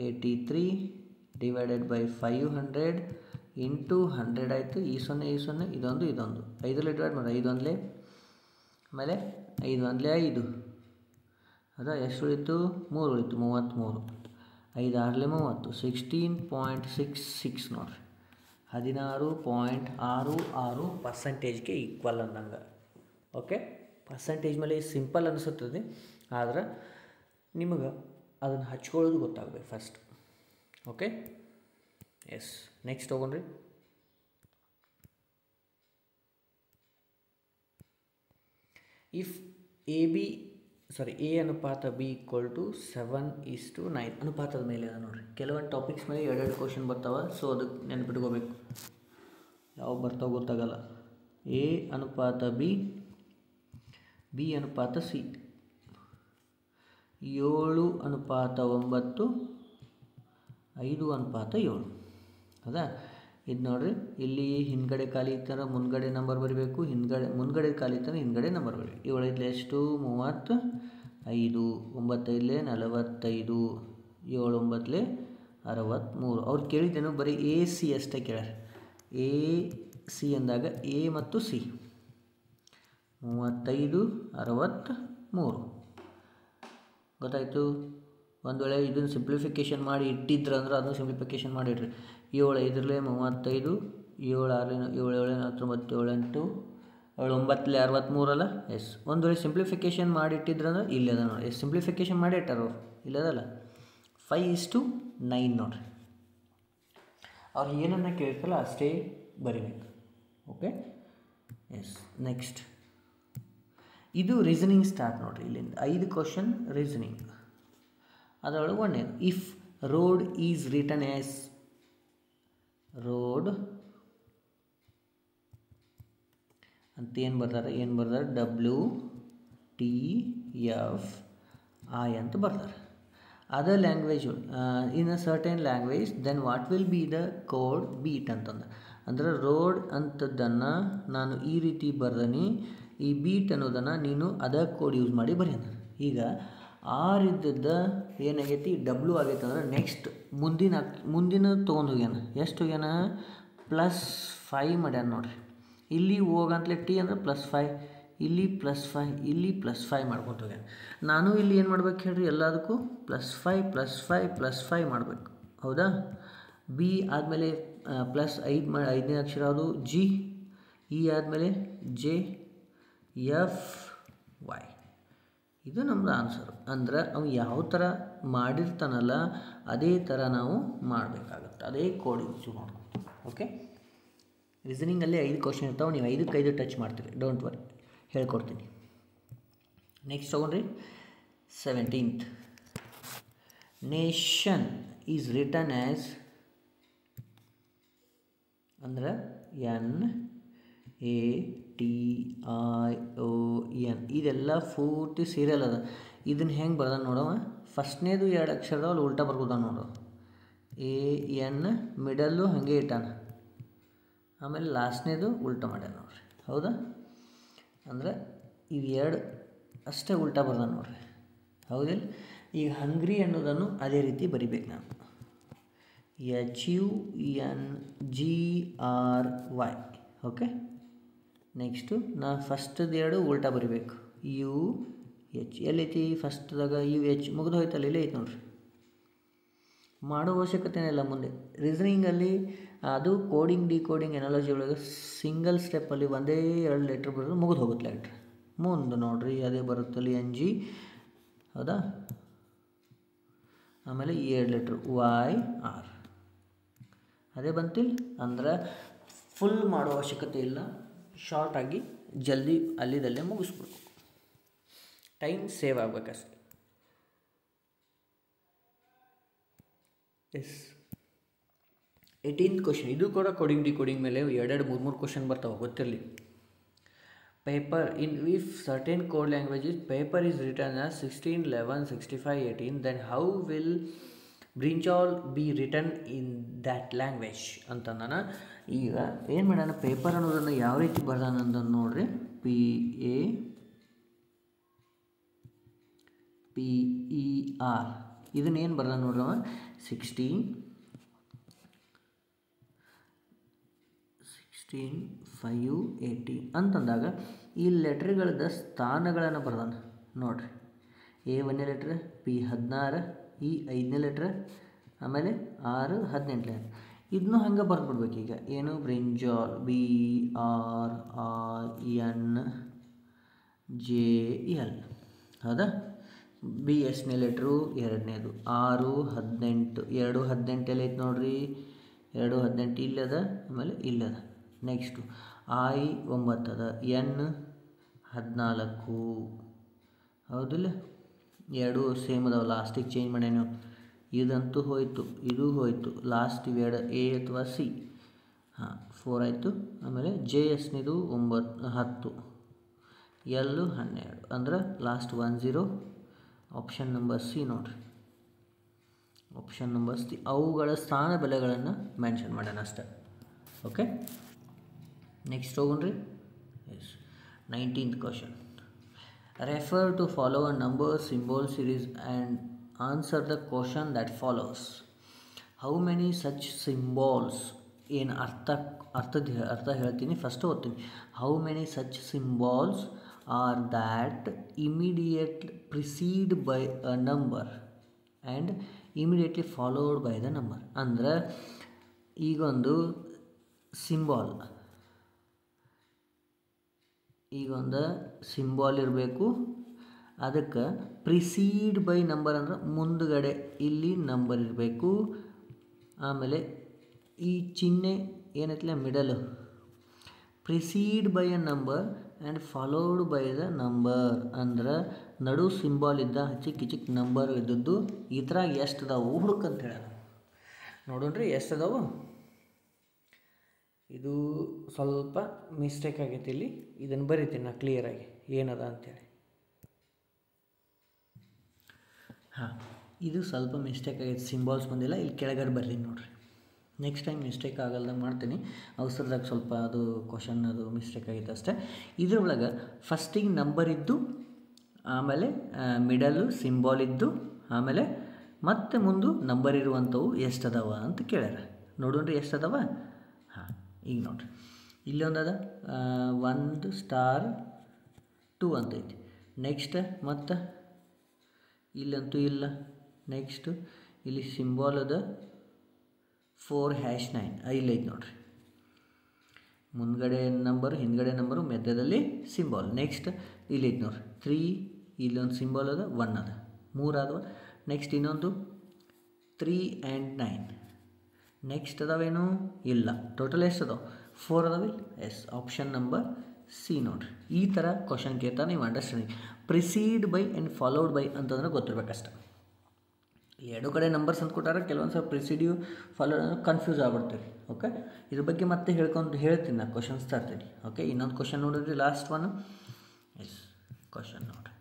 S1: 83 ಡಿವೈಡೆಡ್ ಬೈ 500 ಇಂಟು 100 ಆಯಿತು. ಈ 0 ಇದೊಂದು 5ರಲ್ಲಿ ಡಿವೈಡ್ ಮಾಡಿ 5 1 ಆಮೇಲೆ 5 1 5, ಹೌದಾ? ಎಷ್ಟು ಉಳಿತು? 3 ಉಳಿತು, 33. 5 6 30, 16.66 ನೋಡಿರಿ. 16.66% ಈಕ್ವಲ್ ಅಂದಂಗೆ. ಓಕೆ, ಪರ್ಸೆಂಟೇಜ್ ಮೇಲೆ ಸಿಂಪಲ್ ಅನಿಸುತ್ತದೆ, ಆದ್ರೆ ನಿಮಗೆ ಅದನ್ನು ಹಚ್ಕೊಳ್ಳೋದು ಗೊತ್ತಾಗಬೇಕು ಫಸ್ಟ್. Okay, yes. ನೆಕ್ಸ್ಟ್ ಹೋಗೋಣ್ರಿ. ಇಫ್ ಎ ಅನುಪಾತ ಬಿ ಈಕ್ವಲ್ ಟು 7:9 ಅನುಪಾತದ ಮೇಲೆ ಅದ ನೋಡಿರಿ. ಕೆಲವೊಂದು ಟಾಪಿಕ್ಸ್ ಮೇಲೆ 2 ಕ್ವಶನ್ ಬರ್ತಾವೆ. ಸೊ ಅದಕ್ಕೆ ನೆನ್ಪಿಟ್ಕೋಬೇಕು, ಯಾವ ಬರ್ತಾವೆ ಗೊತ್ತಾಗಲ್ಲ. ಎ ಅನುಪಾತ ಬಿ ಅನುಪಾತ ಸಿ, 7:9, 5:7, ಹೌದಾ? ಇದು ನೋಡಿರಿ, ಇಲ್ಲಿ ಹಿಂದ್ಗಡೆ ಖಾಲಿ ಇತ್ತಂದ್ರೆ ಮುಂದ್ಗಡೆ ನಂಬರ್ ಬರೀಬೇಕು, ಮುಂದ್ಗಡೆ ಖಾಲಿ ಇತ್ತಂದ್ರೆ ಹಿಂದ್ಗಡೆ ನಂಬರ್ ಬರೀಬೇಕು. 7 5 ಎಷ್ಟು? 35, 9 5 45, 7 9 63. ಅವ್ರು ಕೇಳಿದ್ದೇನು? ಬರೀ ಎ ಸಿ ಅಷ್ಟೇ ಕೇಳ್ಯಾರ. ಎ ಸಿ ಅಂದಾಗ ಎ ಮತ್ತು ಸಿ 35 63 ಗೊತ್ತಾಯಿತು. ಒಂದು ವೇಳೆ ಇದನ್ನು ಸಿಂಪ್ಲಿಫಿಕೇಷನ್ ಮಾಡಿ ಇಟ್ಟಿದ್ರೆ ಅಂದ್ರೆ ಅದನ್ನು ಸಿಂಪ್ಲಿಫಿಕೇಷನ್ ಮಾಡಿಡ್ರಿ. 7 5 35, 7 6 7 7 49, 7 9 63 ಅಲ್ಲ? ಎಸ್. ಒಂದು ವೇಳೆ ಸಿಂಪ್ಲಿಫಿಕೇಷನ್ ಮಾಡಿ ಇಟ್ಟಿದ್ರಂದ್ರೆ ಇಲ್ಲದ ನೋಡಿ. ಎಸ್, ಸಿಂಪ್ಲಿಫಿಕೇಷನ್ ಮಾಡಿ ಇಟ್ಟಾರ ಅವ್ರು, ಇಲ್ಲದಲ್ಲ. 5:9 ನೋಡಿರಿ. ಅವ್ರು ಏನನ್ನ ಕೇಳ್ತಾರಲ್ಲ ಅಷ್ಟೇ ಬರಿಬೇಕು. Okay, yes. ನೆಕ್ಸ್ಟ್ ಇದು ರೀಸನಿಂಗ್ ಸ್ಟಾರ್ಟ್ ನೋಡಿರಿ. ಇಲ್ಲಿಂದ 5 ಕ್ವಶನ್ ರೀಸನಿಂಗ್. ಅದರೊಳಗೆ ಒಂದೇನು? If road is written as road ಅಂತ ಏನು ಬರ್ತಾರೆ WTFI ಅಂತ ಬರ್ತಾರೆ. Other language in a certain language then what will be the code beat ಅಂತಂದು. ಅಂದ್ರೆ ರೋಡ್ ಅಂಥದ್ದನ್ನು ನಾನು ಈ ರೀತಿ ಬರ್ದೀನಿ, ಈ ಬೀಟ್ ಅನ್ನೋದನ್ನು ನೀನು ಅದ ಕೋಡ್ ಯೂಸ್ ಮಾಡಿ ಬರೆಯೋಣ. ಈಗ ಆರ್ ಇದ್ದದ್ದು ಏನಾಗೈತಿ? W ಆಗೈತೆ ಅಂದ್ರೆ ನೆಕ್ಸ್ಟ್ ಮುಂದಿನ ತೊಗೊಂಡು ಹೋಗ್ಯಾನ. ಎಷ್ಟು ಹೋಗ್ಯಾನ? +5 ಮಾಡ್ಯಾನ ನೋಡಿರಿ. ಇಲ್ಲಿ ಹೋಗಂತಲೇ ಟಿ ಅಂದ್ರೆ +5, ಇಲ್ಲಿ +5 ಇಲ್ಲಿ +5 ಮಾಡ್ಕೊತ ಹೋಗ್ಯಾನ. ನಾನು ಇಲ್ಲಿ ಏನು ಮಾಡ್ಬೇಕು ಹೇಳ್ರಿ, ಎಲ್ಲದಕ್ಕೂ +5 +5 +5 ಮಾಡಬೇಕು. ಹೌದಾ? ಬಿ ಆದಮೇಲೆ +5 5ನೇ ಅಕ್ಷರ ಅದು ಜಿ, ಇ ಆದಮೇಲೆ ಜೆ, ಎಫ್, ವೈ. ಇದು ನಮ್ಮದು ಆನ್ಸರು. ಅಂದ್ರೆ ಅವು ಯಾವ ಥರ ಮಾಡಿರ್ತಾನಲ್ಲ ಅದೇ ಥರ ನಾವು ಮಾಡಬೇಕಾಗತ್ತೆ, ಅದೇ ಕೋಡ್ ಯೂಸ್ ಮಾಡ್ಕೊಂಡು. ಓಕೆ, ರೀಸನಿಂಗಲ್ಲಿ 5 ಕ್ವಶನ್ ಇರ್ತಾವೆ, ನೀವು 5ಕ್ಕೆ 5 ಟಚ್ ಮಾಡ್ತೀರಿ, ಡೋಂಟ್ ವರಿ, ಹೇಳ್ಕೊಡ್ತೀನಿ. ನೆಕ್ಸ್ಟ್ ತೊಗೊಂಡ್ರಿ 17th. Nation is written as ಅಂದ್ರೆ NATION. ಇದೆಲ್ಲ ಪೂರ್ತಿ ಸೀರಿಯಲ್ ಅದ. ಇದನ್ನು ಹೆಂಗೆ ಬರ್ದ ನೋಡವ, ಫಸ್ಟ್ನೇದು 2 ಅಕ್ಷರದವಲ್ಲಿ ಉಲ್ಟಾ ಬರ್ಬೋದ ನೋಡು, AN ಮಿಡಲ್ಲು ಹಾಗೆ ಇಟ್ಟಾನ, ಆಮೇಲೆ ಲಾಸ್ಟ್ನೇದು ಉಲ್ಟಾ ಮಾಡ್ಯಾನ ನೋಡ್ರಿ. ಹೌದಾ? ಅಂದರೆ ಇವು 2 ಅಷ್ಟೇ ಉಲ್ಟಾ ಬರ್ದ ನೋಡ್ರಿ. ಹೌದಿಲ್ಲ? ಈಗ ಹಂಗ್ರಿ ಅನ್ನೋದನ್ನು ಅದೇ ರೀತಿ ಬರಿಬೇಕು ನಾನು, HUNGRY. ಓಕೆ, ನೆಕ್ಸ್ಟು ನಾ ಫಸ್ಟದು 2 ಉಲ್ಟಾ ಬರಿಬೇಕು, UH. ಎಲ್ಲೈತಿ ಫಸ್ಟ್ದಾಗ UH ಮುಗಿದು ಹೋಯ್ತಲ್ಲ, ಇಲ್ಲೇ ಐತೆ ನೋಡ್ರಿ. ಮಾಡೋ ಅವಶ್ಯಕತೆನೇ ಇಲ್ಲ ಮುಂದೆ. ರೀಸನಿಂಗಲ್ಲಿ ಅದು ಕೋಡಿಂಗ್ ಡಿಕೋಡಿಂಗ್ ಎನಾಲಜಿ ಒಳಗೆ ಸಿಂಗಲ್ ಸ್ಟೆಪ್ಪಲ್ಲಿ ಒಂದೇ 2 ಲೆಟ್ರ್ ಬರೋದು ಮುಗಿದು ಹೋಗುತ್ತೆ ಲೆಟ್ರ್. ಮುಂದೆ ನೋಡ್ರಿ ಅದೇ ಬರುತ್ತಲ್ಲಿ NG. ಹೌದಾ? ಆಮೇಲೆ 2 ಲೆಟ್ರ್ YR. ಅದೇ ಬಂತಿಲ್ಲ ಅಂದ್ರೆ ಫುಲ್ ಮಾಡೋ ಅವಶ್ಯಕತೆ ಇಲ್ಲ, ಶಾರ್ಟಾಗಿ ಜಲ್ದಿ ಅಲ್ಲಿದಲ್ಲೇ ಮುಗಿಸ್ಬಿಡ್ಬೇಕು, ಟೈಮ್ ಸೇವ್ ಆಗಬೇಕಷ್ಟೆ. Yes, 18th question. ಇದು ಕೂಡ ಕೋಡಿಂಗ್ ಡಿಕೋಡಿಂಗ್ ಮೇಲೆ 2 3 ಕ್ವಶನ್ ಬರ್ತಾವೆ, ಗೊತ್ತಿರಲಿ. Paper in if certain code languages paper is return as 16 11 65 18 then how will brinjal be return in that language ಅಂತ ನಾನು ಈಗ ಏನು ಮಾಡೋಣ, ಪೇಪರ್ ಅನ್ನೋದನ್ನು ಯಾವ ರೀತಿ ಬರ್ದಾನ ಅಂತ ನೋಡ್ರಿ. PAPER ಇದನ್ನೇನು ಬರ್ದಾನ ನೋಡ್ರವ, 16 5 80 ಅಂತಂದಾಗ ಈ ಲೆಟ್ರ್ಗಳದ ಸ್ಥಾನಗಳನ್ನು ಬರ್ದಾನ ನೋಡ್ರಿ. A 1ನೇ ಲೆಟ್ರ್, P 16, E 5ನೇ ಲೆಟ್ರ್, ಆಮೇಲೆ R 18ನೇ. ಇದನ್ನು ಹಂಗೆ ಬರ್ದ್ಬಿಡ್ಬೇಕು. ಈಗ ಏನು, ಬ್ರಿಂಜಾಲ್ BRINJL. ಹೌದಾ? B ಎಷ್ಟನೇ ಲೆಟ್ರು, 2ನೇದು. 6 18, 2 18 ಎಲ್ಲ ಐತೆ ನೋಡ್ರಿ, 2 18 ಇಲ್ಲದ, ಆಮೇಲೆ ಇಲ್ಲದ. ನೆಕ್ಸ್ಟು I 9 ಅದ, N 14. ಹೌದಿಲ್ಲ? 2 ಸೇಮ್ ಅದಾವ, ಲಾಸ್ಟಿಗೆ ಚೇಂಜ್ ಮಾಡ್ಯಾನು. ಇದಂತೂ ಹೋಯ್ತು, ಇದು ಹೋಯ್ತು, ಲಾಸ್ಟ್ ಇವೆರಡು A ಅಥವಾ C. 4 ಆಯಿತು. ಆಮೇಲೆ J ಎಷ್ಟನೇದು, 9 10, L 12 ಅಂದ್ರೆ ಲಾಸ್ಟ್ 1 0. ಆಪ್ಷನ್ ನಂಬರ್ C ನೋಡ್ರಿ, ಆಪ್ಷನ್ ನಂಬರ್ C. ಅವುಗಳ ಸ್ಥಾನ ಬೆಲೆಗಳನ್ನು ಮೆನ್ಷನ್ ಮಾಡೋಣ ಅಷ್ಟೆ. ಓಕೆ, ನೆಕ್ಸ್ಟ್ ಹೋಗೋಣ್ರಿ. Yes, 19th question. Refer to follow a number symbol series and answer the question that follows. How many such symbols? ಏನು ಅರ್ಥ ಹೇಳ್ತೀನಿ, ಫಸ್ಟ್ ಓದ್ತೀನಿ. How many such symbols are that immediately preceded by a number and immediately followed by the number? ಅಂದ್ರೆ ಈಗೊಂದು symbol, ಈಗೊಂದು symbol ಇರಬೇಕು, ಅದಕ್ಕೆ precede by number ಅಂದ್ರೆ ಮುಂದುಗಡೆ ಇಲ್ಲಿ ನಂಬರ್ ಇರಬೇಕು. ಆಮೇಲೆ ಈ ಚಿಹ್ನೆ ಏನೈತಿಲ್ಲ middle, preceded by a number and followed by the number ಅಂದ್ರೆ ನಡು ಸಿಂಬಾಲ್ ಇದ್ದ ಚಿಕ್ಕ ಚಿಕ್ಕ ನಂಬರ್ ಇದ್ದದ್ದು. ಈ ಥರ ಎಷ್ಟು ಅದಾವು ಹುಡುಕಂತ ಹೇಳ ನೋಡೋಣ್ರಿ, ಎಷ್ಟು ಅದಾವು. ಇದು ಸ್ವಲ್ಪ ಮಿಸ್ಟೇಕ್ ಆಗೈತಿ ಇಲ್ಲಿ, ಇದನ್ನು ಬರಿತೀನಿ ನಾ ಕ್ಲಿಯರಾಗಿ ಏನದ ಅಂತೇಳಿ. ಇದು ಸ್ವಲ್ಪ ಮಿಸ್ಟೇಕ್ ಆಗೈತೆ, ಸಿಂಬಾಲ್ಸ್ ಬಂದಿಲ್ಲ, ಇಲ್ಲಿ ಕೆಳಗಡೆ ಬರ್ರಿ ನೋಡ್ರಿ. ನೆಕ್ಸ್ಟ್ ಟೈಮ್ ಮಿಸ್ಟೇಕ್ ಆಗಲ್ದಂಗೆ ಮಾಡ್ತೀನಿ, ಅವಸರದಾಗ ಸ್ವಲ್ಪ ಅದು ಕ್ವಶನ್ ಅದು ಮಿಸ್ಟೇಕ್ ಆಗೈತೆ ಅಷ್ಟೇ. ಇದ್ರೊಳಗೆ ಫಸ್ಟಿಗೆ ನಂಬರ್ ಇದ್ದು, ಆಮೇಲೆ ಮಿಡಲು ಸಿಂಬಾಲ್ ಇದ್ದು, ಆಮೇಲೆ ಮತ್ತೆ ಮುಂದೆ ನಂಬರ್ ಇರುವಂಥವು ಎಷ್ಟು ಅದಾವ ಅಂತ ಕೇಳ್ಯಾರ. ನೋಡೋಣ್ರಿ ಎಷ್ಟು ಅದಾವ. ಈಗ ನೋಡ್ರಿ, ಇಲ್ಲೊಂದು ಅದ 1 ಸ್ಟಾರ್ 2 ಅಂತ ಐತಿ. ನೆಕ್ಸ್ಟ್ ಮತ್ತು ಇಲ್ಲಂತೂ ಇಲ್ಲ. ನೆಕ್ಸ್ಟ್ ಇಲ್ಲಿ ಸಿಂಬಾಲ್ ಅದ 4#9 ಇಲ್ಲೈತೆ ನೋಡ್ರಿ. ಮುಂದ್ಗಡೆ ನಂಬರು, ಹಿಂದ್ಗಡೆ ನಂಬರು, ಮಧ್ಯದಲ್ಲಿ ಸಿಂಬಾಲ್. ನೆಕ್ಸ್ಟ್ ಇಲ್ಲೈತೆ ನೋಡ್ರಿ 3, ಇಲ್ಲೊಂದು ಸಿಂಬಾಲ್ ಅದ, 1 ಅದ, 3 ಆದವ. ನೆಕ್ಸ್ಟ್ ಇನ್ನೊಂದು 3 and 9. ನೆಕ್ಸ್ಟ್ ಅದಾವೇನು ಇಲ್ಲ. ಟೋಟಲ್ ಎಷ್ಟು ಅದಾವೆ? 4 ಅದಾವಿಲ್ಲ. ಎಸ್, ಆಪ್ಷನ್ ನಂಬರ್ ಸಿ ನೋಡ್ರಿ. ಈ ಥರ ಕ್ವಶನ್ ಕೇಳ್ತಾ ನೀವು understanding preceded by and followed by ಅಂತಂದ್ರೆ ಗೊತ್ತಿರ್ಬೇಕಷ್ಟೆ. ಎರಡು ಕಡೆ ನಂಬರ್ಸ್ ಅಂತ ಕೊಟ್ಟಾರ, ಕೆಲವೊಂದು ಸಲ ಪ್ರಿಸಿಡಿವ್ ಫಾಲೋಡ್ ಅಂದ್ರೆ ಕನ್ಫ್ಯೂಸ್ ಆಗ್ಬಿಡ್ತೀವಿ. ಓಕೆ, ಇದ್ರ ಬಗ್ಗೆ ಮತ್ತೆ ಹೇಳ್ತೀನಿ ನಾನು, ಕ್ವಶನ್ಸ್ ತರ್ತೀನಿ. ಓಕೆ, ಇನ್ನೊಂದು ಕ್ವಶನ್ ನೋಡಿದ್ರಿ, ಲಾಸ್ಟ್ ಒನ್. ಎಸ್, ಕ್ವಶನ್ ನೋಡಿರಿ,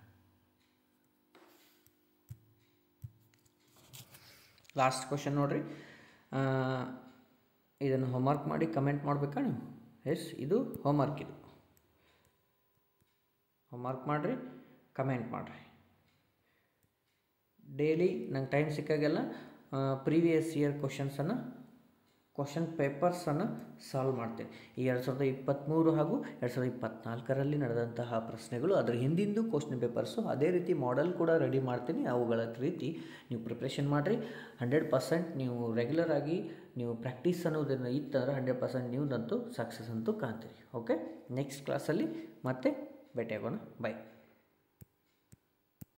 S1: ಲಾಸ್ಟ್ ಕ್ವಶನ್ ನೋಡಿರಿ. ಇದನ್ನು ಹೋಮ್ವರ್ಕ್ ಮಾಡಿ ಕಮೆಂಟ್ ಮಾಡಬೇಕಾ ನೀವು? ಎಸ್, ಇದು ಹೋಮ್ವರ್ಕ್. ಇದು ಹೋಮ್ವರ್ಕ್ ಮಾಡಿರಿ, ಕಮೆಂಟ್ ಮಾಡಿರಿ. ಡೈಲಿ ನಂಗೆ ಟೈಮ್ ಸಿಕ್ಕಾಗೆಲ್ಲ ಪ್ರೀವಿಯಸ್ ಇಯರ್ ಕ್ವಶನ್ ಪೇಪರ್ಸನ್ನು ಸಾಲ್ವ್ ಮಾಡ್ತೀನಿ. ಈ 2023 ಹಾಗೂ 2024ರಲ್ಲಿ ನಡೆದಂತಹ ಪ್ರಶ್ನೆಗಳು, ಅದರ ಹಿಂದಿಂದು ಕ್ವಶನ್ ಪೇಪರ್ಸು, ಅದೇ ರೀತಿ ಮಾಡೆಲ್ ಕೂಡ ರೆಡಿ ಮಾಡ್ತೀನಿ. ಅವುಗಳ ರೀತಿ ನೀವು ಪ್ರಿಪ್ರೇಷನ್ ಮಾಡಿರಿ. 100% ನೀವು ರೆಗ್ಯುಲರ್ ಆಗಿ ನೀವು ಪ್ರಾಕ್ಟೀಸ್ ಅನ್ನೋದನ್ನು ಇತ್ತಂದ್ರೆ 100% ನೀವಂತೂ ಸಕ್ಸಸ್ ಅಂತೂ ಕಾಣ್ತೀರಿ. ಓಕೆ, ನೆಕ್ಸ್ಟ್ ಕ್ಲಾಸಲ್ಲಿ ಮತ್ತೆ ಭೇಟಿಯಾಗೋಣ. ಬೈ.